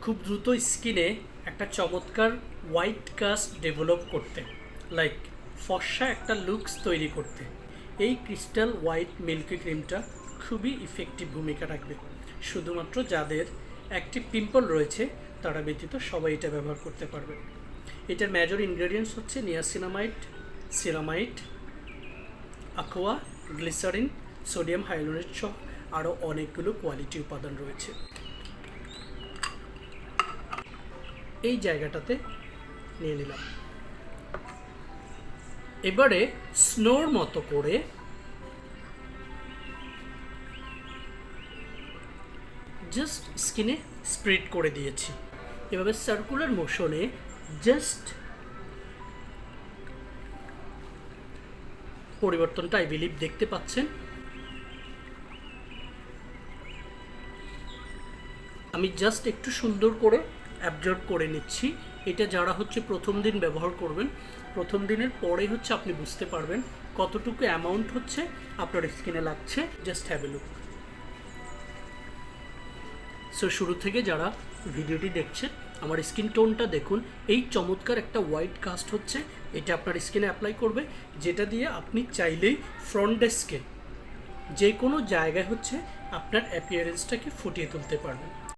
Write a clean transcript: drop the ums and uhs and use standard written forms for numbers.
খুব দ্রুত স্কিনে একটা চমৎকার হোয়াইট কাস্ট ডেভেলপ করতে, লাইক ফর্সা একটা লুকস তৈরি করতে এই ক্রিস্টাল হোয়াইট মিল্কি ক্রিমটা খুবই ইফেক্টিভ ভূমিকা রাখবে। শুধুমাত্র যাদের একটি পিম্পল রয়েছে তারা ব্যতীত সবাই এটা ব্যবহার করতে পারবে। এটার মেজর ইনগ্রেডিয়েন্টস হচ্ছে niacinamide, ceramide, aqua, glycerin, sodium hyaluronate সহ আরও অনেকগুলো কোয়ালিটি উপাদান রয়েছে। এই জায়গাটাতে নিয়ে নিলাম। এবারে স্নোর মতো করে জাস্ট স্কিনে স্প্রেড করে দিয়েছি। এভাবে সার্কুলার মোশনে জাস্ট পরিবর্তনটা আই বিলিভ দেখতে পাচ্ছেন। আমি জাস্ট একটু সুন্দর করে অ্যাবজর্ব করে নিচ্ছি। এটা যারা হচ্ছে প্রথম দিন ব্যবহার করবেন, প্রথম দিনের পরে হচ্ছে আপনি বুঝতে পারবেন কতটুকু অ্যামাউন্ট হচ্ছে আপনার স্কিনে লাগছে। Just have a look. So শুরু থেকে যারা ভিডিওটি দেখছেন আমার স্কিন টোনটা দেখুন, এই চমৎকার একটা হোয়াইট কাস্ট হচ্ছে, এটা আপনার স্কিনে অ্যাপ্লাই করবে, যেটা দিয়ে আপনি চাইলেই ফ্রন্ট ডেস্কে যে কোনো জায়গায় হচ্ছে আপনার অ্যাপিয়ারেন্সটাকে ফুটিয়ে তুলতে পারবেন।